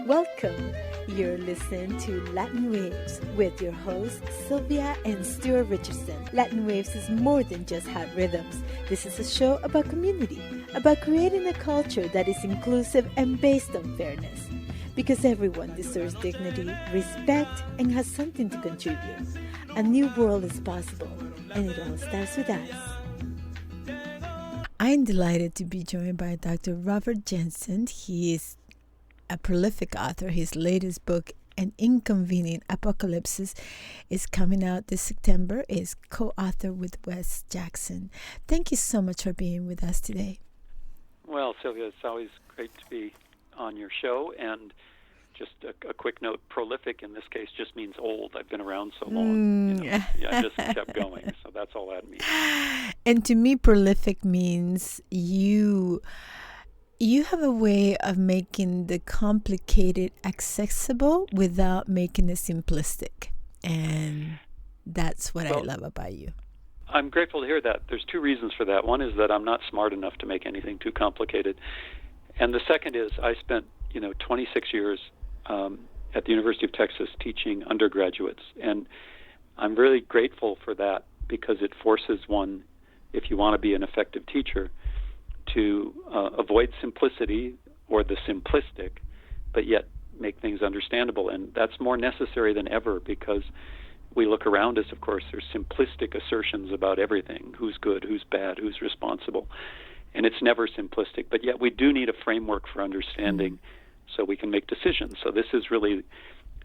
Welcome. You're listening to Latin Waves with your hosts, Sylvia and Sylvia Richardson. Latin Waves is more than just hot rhythms. This is a show about community, about creating a culture that is inclusive and based on fairness. Because everyone deserves dignity, respect, and has something to contribute. A new world is possible, and it all starts with us. I'm delighted to be joined by Dr. Robert Jensen. He is a prolific author. His latest book, An Inconvenient Apocalypse, is coming out this September. Is co-author with Wes Jackson. Thank you so much for being with us today. Well, Sylvia, it's always great to be on your show. And just a quick note, prolific in this case just means old. I've been around so long. I just kept going. So that's all that means. And to me, prolific means you have a way of making the complicated accessible without making it simplistic. And that's what I love about you. I'm grateful to hear that. There's two reasons for that. One is that I'm not smart enough to make anything too complicated. And the second is I spent, 26 years at the University of Texas teaching undergraduates. And I'm really grateful for that because it forces one, if you want to be an effective teacher, to avoid simplicity or the simplistic, but yet make things understandable. And that's more necessary than ever because we look around us, of course, there's simplistic assertions about everything, who's good, who's bad, who's responsible. And it's never simplistic, but yet we do need a framework for understanding so we can make decisions. So this is really,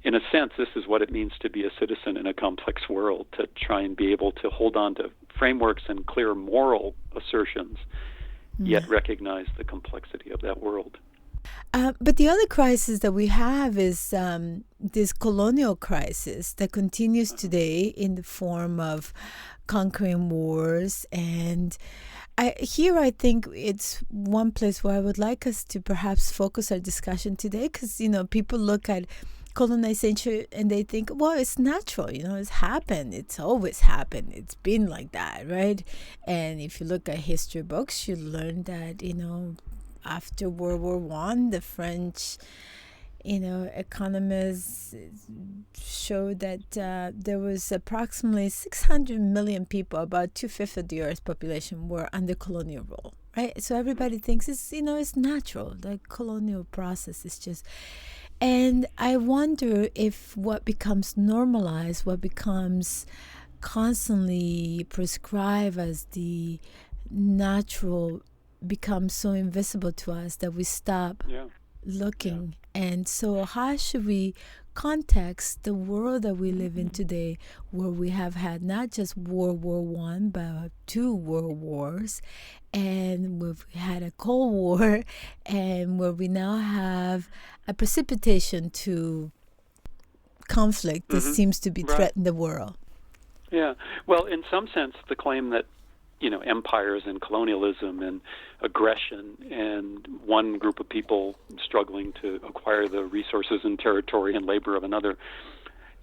in a sense, this is what it means to be a citizen in a complex world, to try and be able to hold on to frameworks and clear moral assertions, yet recognize the complexity of that world. But the other crisis that we have is this colonial crisis that continues today in the form of conquering wars. And I think it's one place where I would like us to perhaps focus our discussion today because, people look at colonization and they think, well, it's natural, it's happened. It's always happened. It's been like that, right? And if you look at history books, you learn that, after World War I, the French, economists showed that there was approximately 600 million people, about 2/5 of the Earth's population, were under colonial rule, right? So everybody thinks it's, it's natural. The colonial process is just... And I wonder if what becomes normalized, what becomes constantly prescribed as the natural, becomes so invisible to us that we stop looking. And so how should we context the world that we live in today, where we have had not just World War I, but 2 world wars, and we've had a Cold War, and where we now have a precipitation to conflict that seems to be threatening the world. Yeah. Well, in some sense, the claim that empires and colonialism and aggression and one group of people struggling to acquire the resources and territory and labor of another.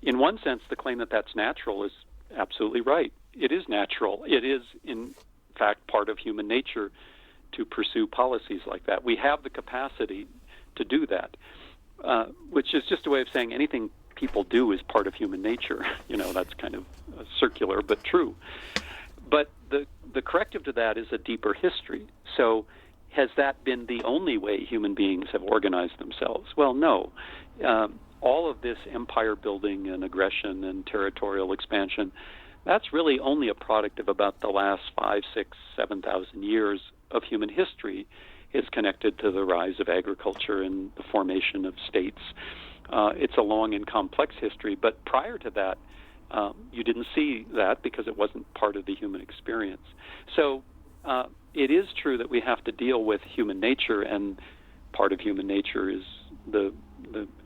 In one sense, the claim that that's natural is absolutely right. It is natural. It is, in fact, part of human nature to pursue policies like that. We have the capacity to do that, which is just a way of saying anything people do is part of human nature. That's kind of circular, but true. But the corrective to that is a deeper history. So has that been the only way human beings have organized themselves? Well, no. All of this empire building and aggression and territorial expansion, that's really only a product of about the last 5, 6, 7,000 years of human history. Is connected to the rise of agriculture and the formation of states. It's a long and complex history, but prior to that, you didn't see that because it wasn't part of the human experience. So it is true that we have to deal with human nature, and part of human nature is the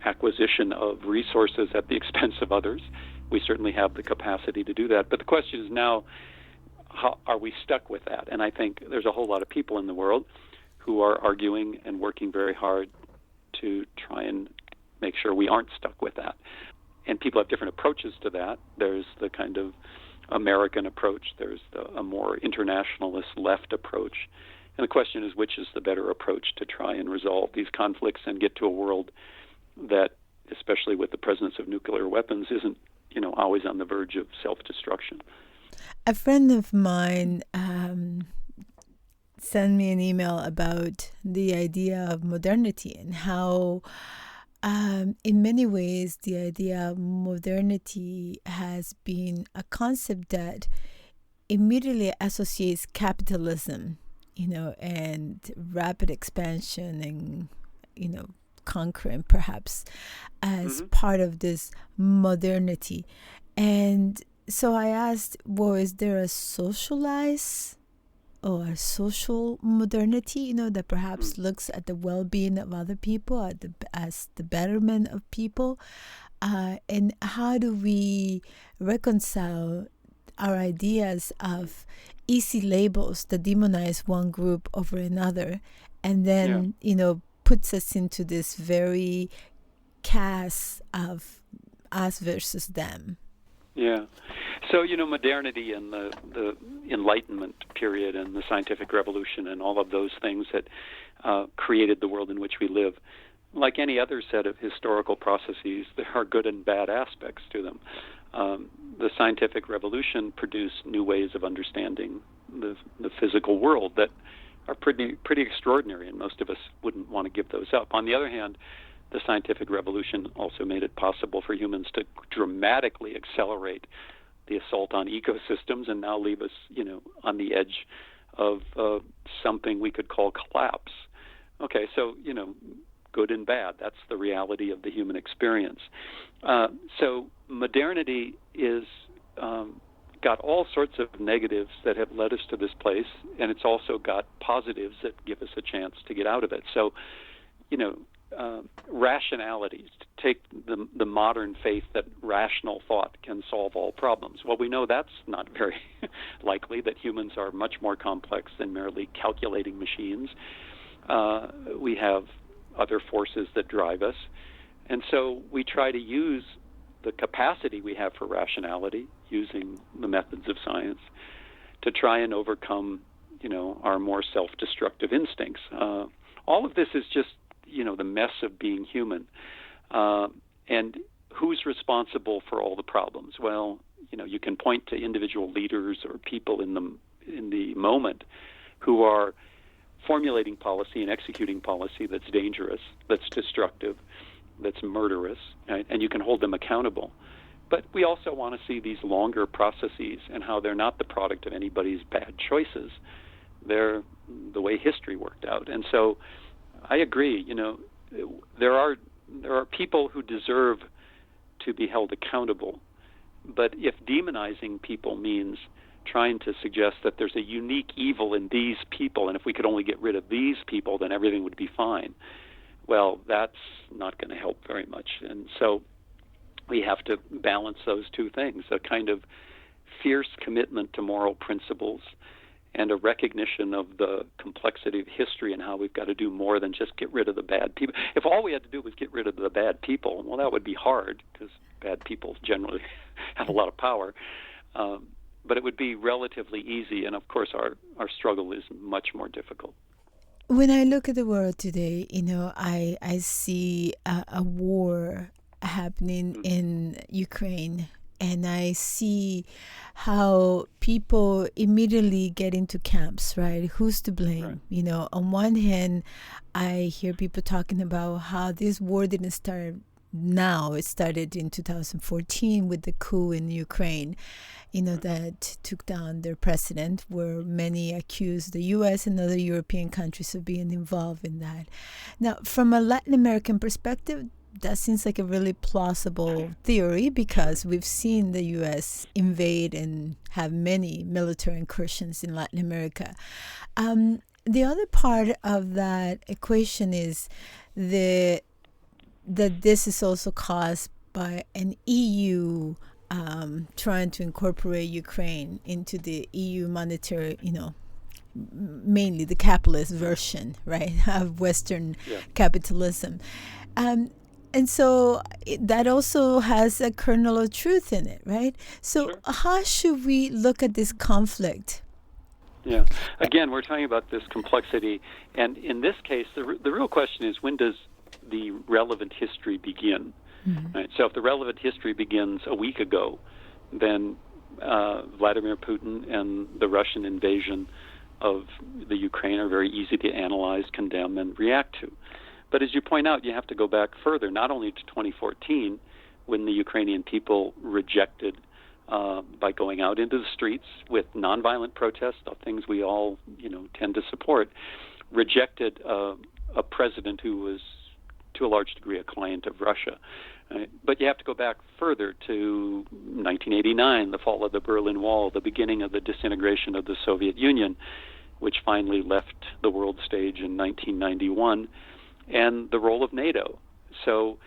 acquisition of resources at the expense of others. We certainly have the capacity to do that. But the question is now, how are we stuck with that? And I think there's a whole lot of people in the world who are arguing and working very hard to try and make sure we aren't stuck with that. And people have different approaches to that. There's the kind of American approach. There's a more internationalist left approach. And the question is, which is the better approach to try and resolve these conflicts and get to a world that, especially with the presence of nuclear weapons, isn't, always on the verge of self-destruction. A friend of mine sent me an email about the idea of modernity and how, in many ways, the idea of modernity has been a concept that immediately associates capitalism, and rapid expansion and, conquering perhaps as part of this modernity. And so I asked, well, is there a socialized or a social modernity, that perhaps looks at the well-being of other people as the betterment of people? And how do we reconcile our ideas of easy labels that demonize one group over another, and then, puts us into this very cast of us versus them? Yeah. So, modernity and the Enlightenment period and the scientific revolution and all of those things that created the world in which we live, like any other set of historical processes, there are good and bad aspects to them. The scientific revolution produced new ways of understanding the physical world that are pretty extraordinary, and most of us wouldn't want to give those up. On the other hand, the scientific revolution also made it possible for humans to dramatically accelerate the assault on ecosystems and now leave us, on the edge of something we could call collapse. Okay, so, good and bad. That's the reality of the human experience. So modernity is got all sorts of negatives that have led us to this place, and it's also got positives that give us a chance to get out of it. So, rationalities, to take the modern faith that rational thought can solve all problems. Well, we know that's not very likely, that humans are much more complex than merely calculating machines. We have other forces that drive us. And so we try to use the capacity we have for rationality, using the methods of science, to try and overcome, our more self-destructive instincts. All of this is just, the mess of being human. And who's responsible for all the problems? Well, you can point to individual leaders or people in the moment who are formulating policy and executing policy that's dangerous, that's destructive, that's murderous, right? And you can hold them accountable. But we also want to see these longer processes and how they're not the product of anybody's bad choices. They're the way history worked out. And so I agree, there are people who deserve to be held accountable. But if demonizing people means trying to suggest that there's a unique evil in these people, and if we could only get rid of these people, then everything would be fine, well, that's not going to help very much. And so we have to balance those two things, a kind of fierce commitment to moral principles and a recognition of the complexity of history and how we've got to do more than just get rid of the bad people. If all we had to do was get rid of the bad people, well, that would be hard, because bad people generally have a lot of power. But it would be relatively easy, and of course our struggle is much more difficult. When I look at the world today, I see a war happening in Ukraine, and I see how people immediately get into camps, right? Who's to blame? Right. On one hand, I hear people talking about how this war didn't start now. It started in 2014 with the coup in Ukraine, that took down their president, where many accuse the U.S. and other European countries of being involved in that. Now, from a Latin American perspective, that seems like a really plausible theory, because we've seen the U.S. invade and have many military incursions in Latin America. The other part of that equation is that this is also caused by an EU trying to incorporate Ukraine into the EU monetary, mainly the capitalist version, right, of Western capitalism. And so that also has a kernel of truth in it, right? So sure. How should we look at this conflict? Yeah. Again, we're talking about this complexity. And in this case, the real question is, when does the relevant history begin? Right? So if the relevant history begins a week ago, then Vladimir Putin and the Russian invasion of the Ukraine are very easy to analyze, condemn, and react to. But as you point out, you have to go back further, not only to 2014, when the Ukrainian people rejected, by going out into the streets with nonviolent protests, things we all, tend to support, rejected a president who was, to a large degree, a client of Russia. Right? But you have to go back further to 1989, the fall of the Berlin Wall, the beginning of the disintegration of the Soviet Union, which finally left the world stage in 1991, and the role of NATO. So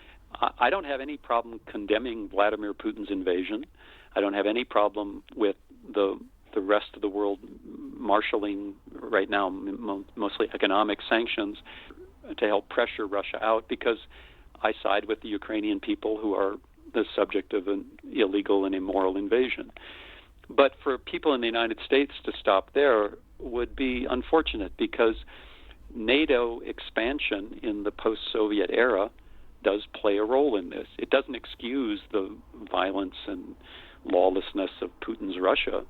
I don't have any problem condemning Vladimir Putin's invasion. I don't have any problem with the rest of the world marshaling right now mostly economic sanctions to help pressure Russia out, because I side with the Ukrainian people who are the subject of an illegal and immoral invasion. But for people in the United States to stop there would be unfortunate, because NATO expansion in the post-Soviet era does play a role in this. It doesn't excuse the violence and lawlessness of Putin's Russia,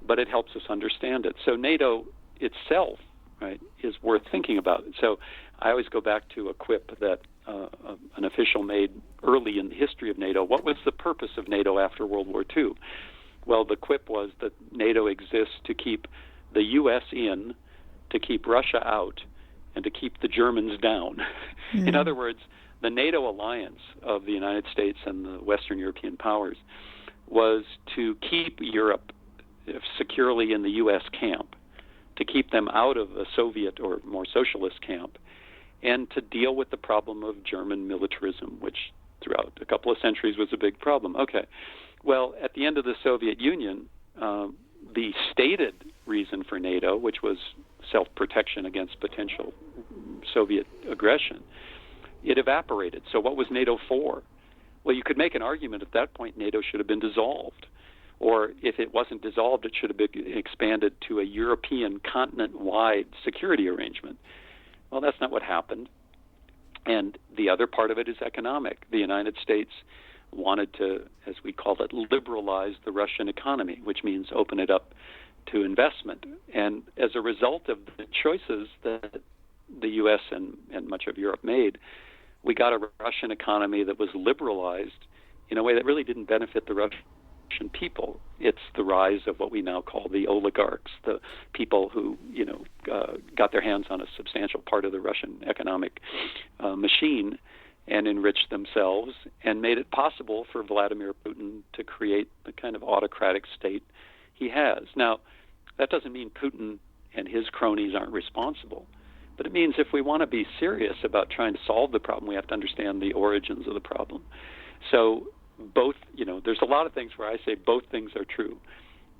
but it helps us understand it. So NATO itself, right, is worth thinking about. So I always go back to a quip that an official made early in the history of NATO. What was the purpose of NATO after World War II? Well, the quip was that NATO exists to keep the U.S. in, to keep Russia out, and to keep the Germans down. Mm. In other words, the NATO alliance of the United States and the Western European powers was to keep Europe securely in the U.S. camp, to keep them out of a Soviet or more socialist camp, and to deal with the problem of German militarism, which throughout a couple of centuries was a big problem. Okay, well, at the end of the Soviet Union, the stated reason for NATO, which was self-protection against potential Soviet aggression, it evaporated. So what was NATO for? Well, you could make an argument at that point NATO should have been dissolved. Or if it wasn't dissolved, it should have been expanded to a European continent-wide security arrangement. Well, that's not what happened. And the other part of it is economic. The United States wanted to, as we call it, liberalize the Russian economy, which means open it up to investment. And as a result of the choices that the U.S. and much of Europe made, we got a Russian economy that was liberalized in a way that really didn't benefit the Russian people. It's the rise of what we now call the oligarchs, the people who, got their hands on a substantial part of the Russian economic machine and enriched themselves and made it possible for Vladimir Putin to create the kind of autocratic state he has. Now, that doesn't mean Putin and his cronies aren't responsible, but it means if we want to be serious about trying to solve the problem, we have to understand the origins of the problem. So both, there's a lot of things where I say both things are true.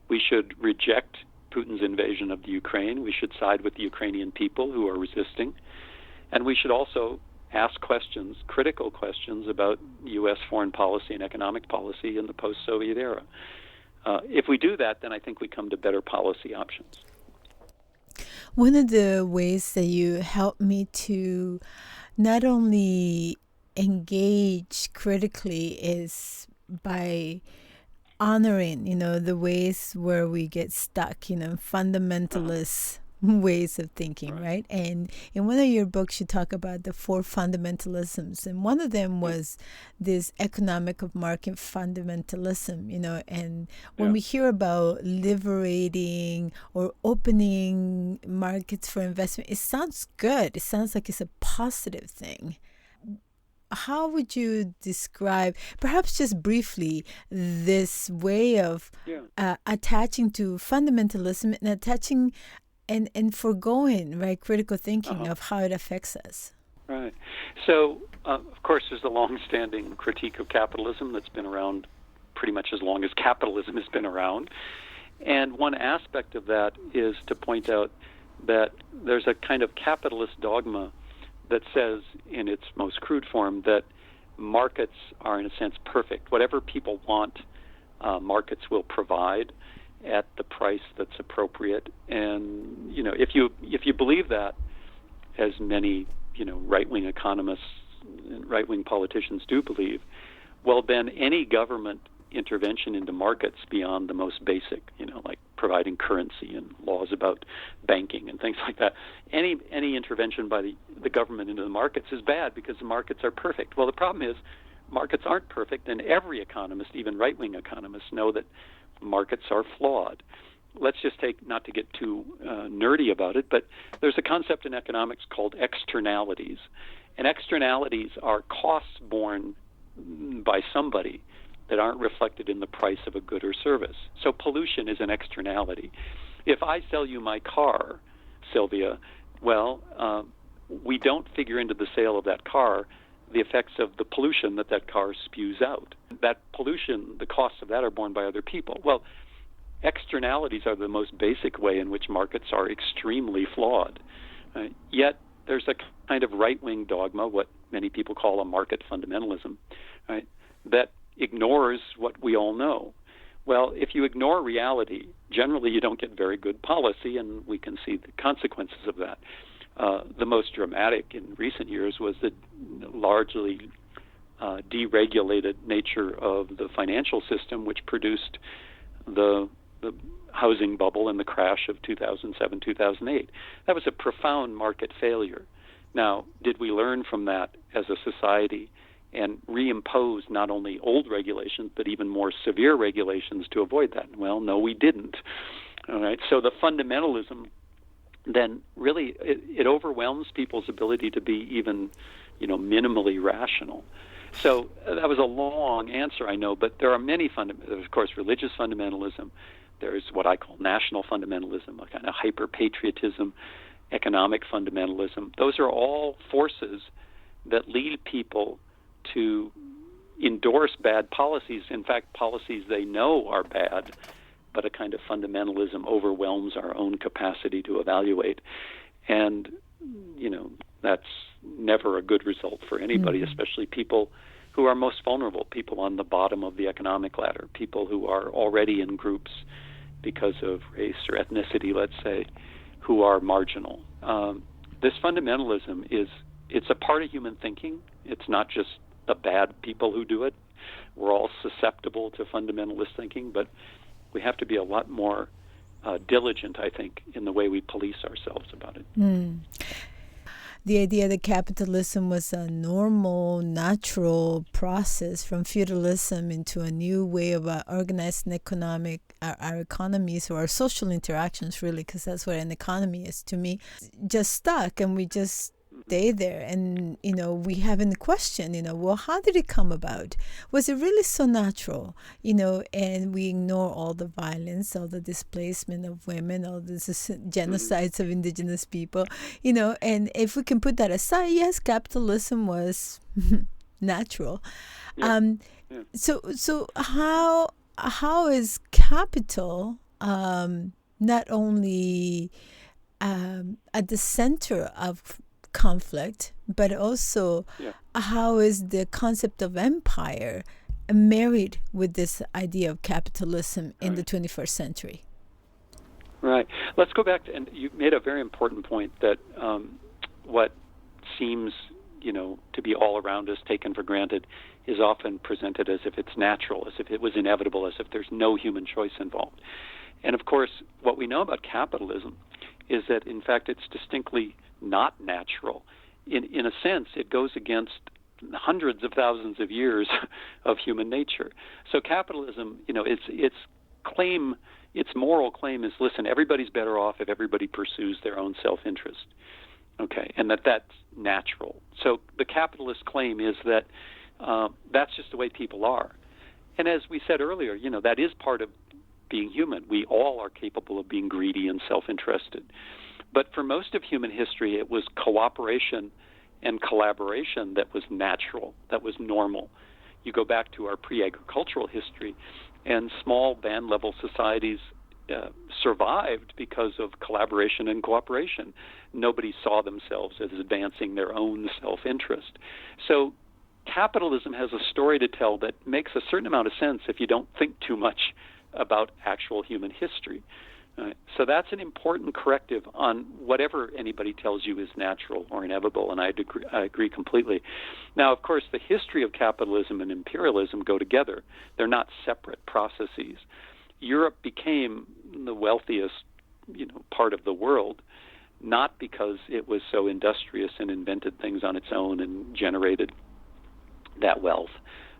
We should reject Putin's invasion of the Ukraine. We should side with the Ukrainian people who are resisting. And we should also ask questions, critical questions, about U.S. foreign policy and economic policy in the post-Soviet era. If we do that, then I think we come to better policy options. One of the ways that you help me to not only engage critically is by honoring, the ways where we get stuck, fundamentalist ways of thinking, right? And in one of your books, you talk about the 4 fundamentalisms, and one of them was this economic of market fundamentalism, and when we hear about liberating or opening markets for investment, it sounds good. It sounds like it's a positive thing. How would you describe, perhaps just briefly, this way of attaching to fundamentalism and attaching and foregoing, right, critical thinking of how it affects us? Right. So, of course, there's a long-standing critique of capitalism that's been around pretty much as long as capitalism has been around. And one aspect of that is to point out that there's a kind of capitalist dogma that says, in its most crude form, that markets are, in a sense, perfect. Whatever people want, markets will provide at the price that's appropriate. And if you believe that, as many right-wing economists right-wing politicians do believe, well, then any government intervention into markets beyond the most basic, like providing currency and laws about banking and things like that, any intervention by the government into the markets is bad because the markets are perfect. Well, the problem is markets aren't perfect, and every economist, even right-wing economists, know that markets are flawed. Let's just take, not to get too nerdy about it, but there's a concept in economics called externalities. And externalities are costs borne by somebody that aren't reflected in the price of a good or service. So pollution is an externality. If I sell you my car, Sylvia, well, we don't figure into the sale of that car the effects of the pollution that car spews out. That pollution, the costs of that are borne by other people. Well, externalities are the most basic way in which markets are extremely flawed. Yet there's a kind of right-wing dogma, what many people call a market fundamentalism, right, that ignores what we all know. Well, if you ignore reality, generally you don't get very good policy, and we can see the consequences of that. The most dramatic in recent years was the largely deregulated nature of the financial system, which produced the housing bubble and the crash of 2007, 2008. That was a profound market failure. Now, did we learn from that as a society and reimpose not only old regulations, but even more severe regulations to avoid that? Well, no, we didn't. All right. So the fundamentalism then really it overwhelms people's ability to be even, minimally rational. So that was a long answer, I know, but there are many of course, religious fundamentalism. There's what I call national fundamentalism, a kind of hyper-patriotism, economic fundamentalism. Those are all forces that lead people to endorse bad policies, in fact, policies they know are bad, but a kind of fundamentalism overwhelms our own capacity to evaluate. And, that's never a good result for anybody, especially people who are most vulnerable, people on the bottom of the economic ladder, people who are already in groups because of race or ethnicity, let's say, who are marginal. This fundamentalism it's a part of human thinking. It's not just the bad people who do it. We're all susceptible to fundamentalist thinking, but we have to be a lot more diligent, I think, in the way we police ourselves about it. The idea that capitalism was a normal, natural process from feudalism into a new way of organizing our economies or our social interactions, really, because that's what an economy is to me, just stuck, and we just stay there. And, we haven't questioned, well, how did it come about? Was it really so natural? And we ignore all the violence, all the displacement of women, all the genocides of indigenous people, and if we can put that aside, yes, capitalism was natural. Yeah. So how is capital not only at the center of conflict, but also how is the concept of empire married with this idea of capitalism in the 21st century? Right. Let's go back to, and you made a very important point that what seems, to be all around us, taken for granted, is often presented as if it's natural, as if it was inevitable, as if there's no human choice involved. And of course, what we know about capitalism is that, in fact, it's distinctly not natural. In a sense, it goes against hundreds of thousands of years of human nature. So capitalism, its moral claim is, listen, everybody's better off if everybody pursues their own self-interest. Okay, and that's natural. So the capitalist claim is that that's just the way people are. And as we said earlier, that is part of being human. We all are capable of being greedy and self-interested. But for most of human history, it was cooperation and collaboration that was natural, that was normal. You go back to our pre-agricultural history, and small band-level societies survived because of collaboration and cooperation. Nobody saw themselves as advancing their own self-interest. So capitalism has a story to tell that makes a certain amount of sense if you don't think too much about actual human history. Right. So that's an important corrective on whatever anybody tells you is natural or inevitable, and I agree completely. Now, of course, the history of capitalism and imperialism go together. They're not separate processes. Europe became the wealthiest, part of the world, not because it was so industrious and invented things on its own and generated that wealth.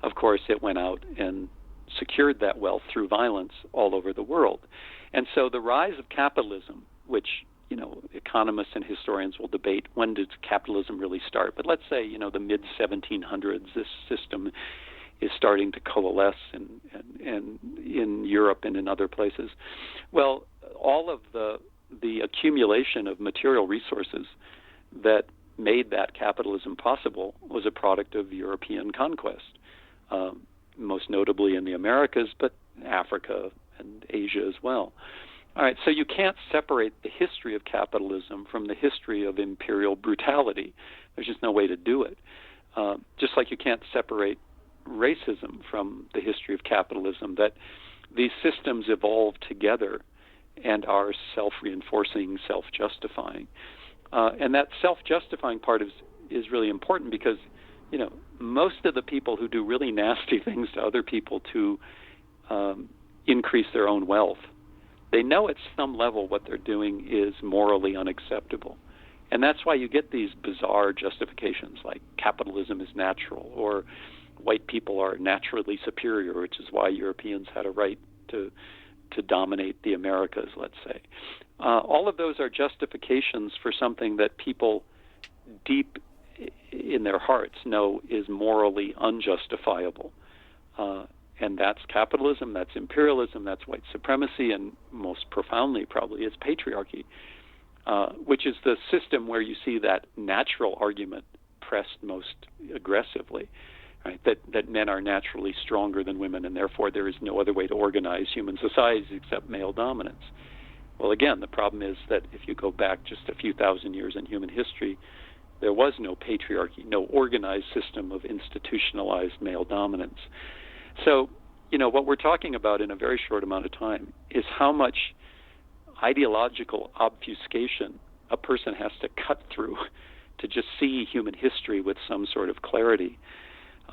Of course, it went out and secured that wealth through violence all over the world. And so the rise of capitalism, which, economists and historians will debate, when did capitalism really start? But let's say, the mid-1700s, this system is starting to coalesce in Europe and in other places. Well, all of the accumulation of material resources that made that capitalism possible was a product of European conquest, most notably in the Americas, but Africa and Asia as well. All right, so you can't separate the history of capitalism from the history of imperial brutality. There's just no way to do it. Just like you can't separate racism from the history of capitalism, that these systems evolve together and are self-reinforcing, self-justifying. And that self-justifying part is really important because, most of the people who do really nasty things to other people to increase their own wealth, they know at some level what they're doing is morally unacceptable. And that's why you get these bizarre justifications like capitalism is natural, or white people are naturally superior, which is why Europeans had a right to dominate the Americas, let's say. All of those are justifications for something that people deep in their hearts know is morally unjustifiable. And that's capitalism, that's imperialism, that's white supremacy, and most profoundly probably is patriarchy, which is the system where you see that natural argument pressed most aggressively, right? That men are naturally stronger than women, and therefore there is no other way to organize human societies except male dominance. Well, again, the problem is that if you go back just a few thousand years in human history, there was no patriarchy, no organized system of institutionalized male dominance. So, what we're talking about in a very short amount of time is how much ideological obfuscation a person has to cut through to just see human history with some sort of clarity.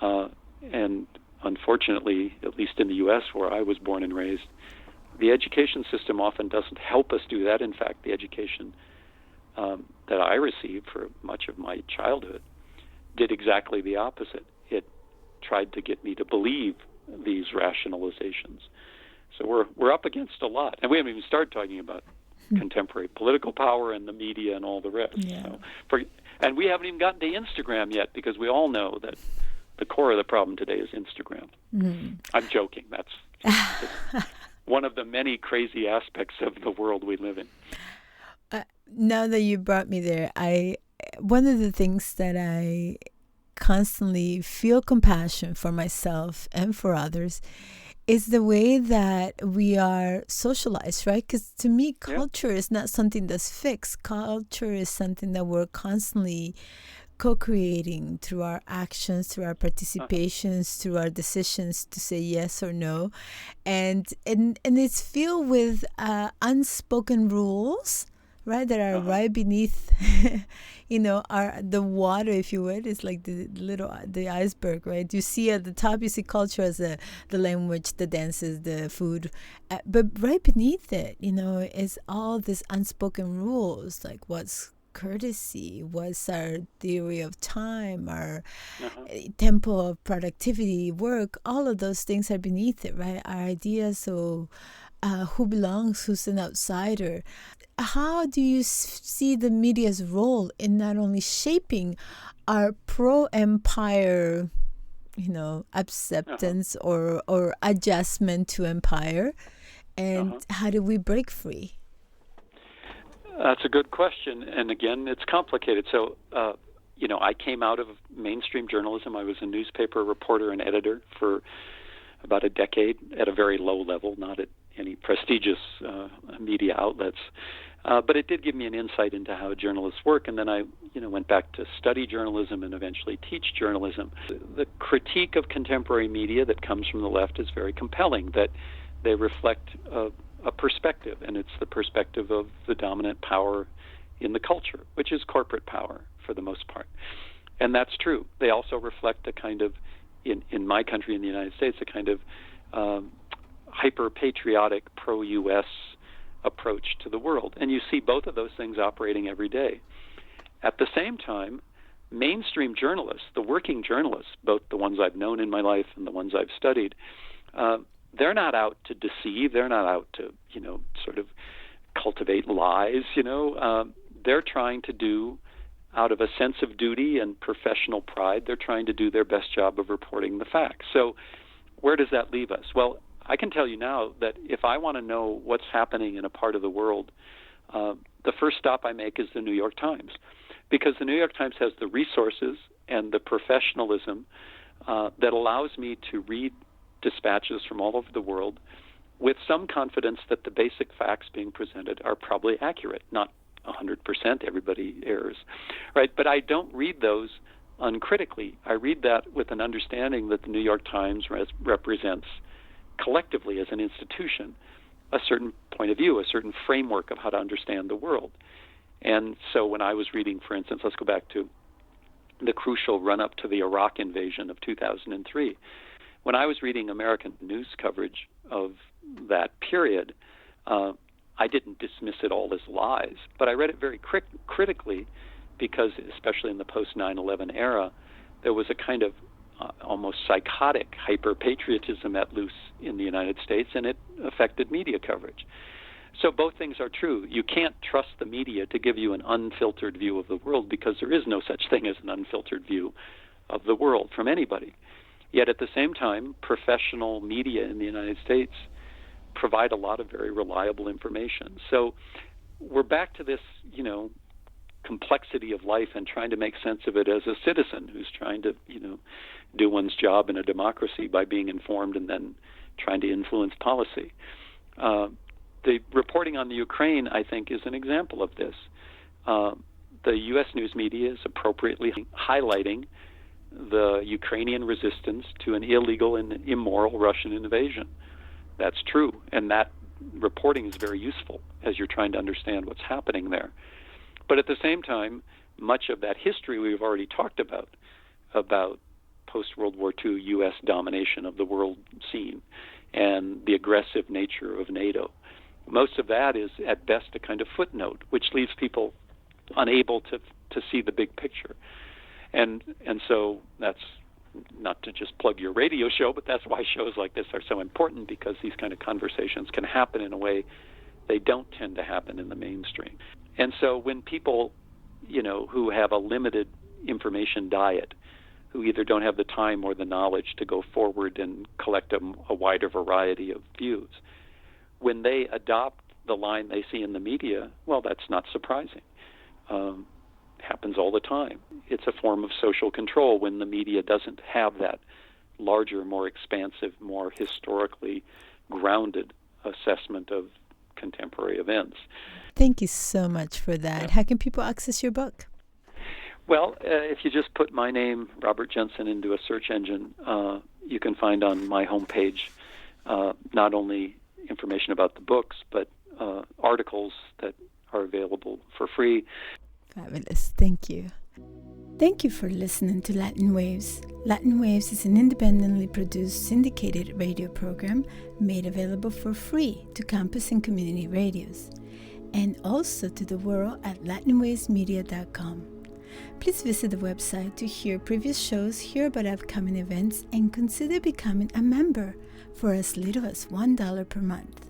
And unfortunately, at least in the U.S., where I was born and raised, the education system often doesn't help us do that. In fact, the education that I received for much of my childhood did exactly the opposite. It tried to get me to believe these rationalizations. So we're up against a lot, and we haven't even started talking about contemporary political power and the media and all the rest. Yeah. And we haven't even gotten to Instagram yet, because we all know that the core of the problem today is Instagram. I'm joking. That's one of the many crazy aspects of the world we live in. Now that you brought me there, one of the things that I constantly feel compassion for myself and for others is the way that we are socialized, right? Because to me, culture is not something that's fixed. Culture is something that we're constantly co-creating through our actions, through our participations, through our decisions to say yes or no. And it's filled with unspoken rules, right, that are right beneath, the water, if you would. It's like the iceberg, right? You see at the top, you see culture as the language, the dances, the food, but right beneath it, is all these unspoken rules, like what's courtesy, what's our theory of time, our tempo of productivity, work. All of those things are beneath it, right? Our ideas of who belongs, who's an outsider. How do you see the media's role in not only shaping our pro-empire, acceptance or adjustment to empire, and how do we break free? That's a good question, and again, it's complicated. So, I came out of mainstream journalism. I was a newspaper reporter and editor for about a decade at a very low level, not at any prestigious media outlets. But it did give me an insight into how journalists work, and then I went back to study journalism and eventually teach journalism. The critique of contemporary media that comes from the left is very compelling, that they reflect a perspective, and it's the perspective of the dominant power in the culture, which is corporate power for the most part. And that's true. They also reflect a kind of, in my country, in the United States, a kind of hyper-patriotic, pro-U.S. approach to the world. And you see both of those things operating every day. At the same time, mainstream journalists, the working journalists, both the ones I've known in my life and the ones I've studied, they're not out to deceive. They're not out to, sort of cultivate lies. They're trying to do, out of a sense of duty and professional pride, they're trying to do their best job of reporting the facts. So where does that leave us? Well, I can tell you now that if I want to know what's happening in a part of the world, the first stop I make is the New York Times, because the New York Times has the resources and the professionalism that allows me to read dispatches from all over the world with some confidence that the basic facts being presented are probably accurate. Not 100%, everybody errs, right? But I don't read those uncritically. I read that with an understanding that the New York Times represents collectively as an institution a certain point of view, a certain framework of how to understand the world. And so when I was reading, for instance, let's go back to the crucial run-up to the Iraq invasion of 2003, when I was reading American news coverage of that period, I didn't dismiss it all as lies, but I read it very critically because, especially in the post-9/11 era, there was a kind of almost psychotic hyper-patriotism at loose in the United States, and it affected media coverage. So both things are true. You can't trust the media to give you an unfiltered view of the world because there is no such thing as an unfiltered view of the world from anybody. Yet at the same time, professional media in the United States provide a lot of very reliable information. So we're back to this, complexity of life and trying to make sense of it as a citizen who's trying to, do one's job in a democracy by being informed and then trying to influence policy. The reporting on the Ukraine, I think, is an example of this. The U.S. news media is appropriately highlighting the Ukrainian resistance to an illegal and immoral Russian invasion. That's true, and that reporting is very useful as you're trying to understand what's happening there. But at the same time, much of that history we've already talked about post-World War II U.S. domination of the world scene and the aggressive nature of NATO. Most of that is, at best, a kind of footnote, which leaves people unable to see the big picture. And so that's not to just plug your radio show, but that's why shows like this are so important, because these kind of conversations can happen in a way they don't tend to happen in the mainstream. And so when people, who have a limited information diet, who either don't have the time or the knowledge to go forward and collect a wider variety of views, when they adopt the line they see in the media, well, that's not surprising. Happens all the time. It's a form of social control when the media doesn't have that larger, more expansive, more historically grounded assessment of contemporary events. Thank you so much for that. Yeah. How can people access your book? Well, if you just put my name, Robert Jensen, into a search engine, you can find on my homepage not only information about the books, but articles that are available for free. Fabulous. Thank you. Thank you for listening to Latin Waves. Latin Waves is an independently produced syndicated radio program made available for free to campus and community radios, and also to the world at latinwavesmedia.com. Please visit the website to hear previous shows, hear about upcoming events, and consider becoming a member for as little as $1 per month.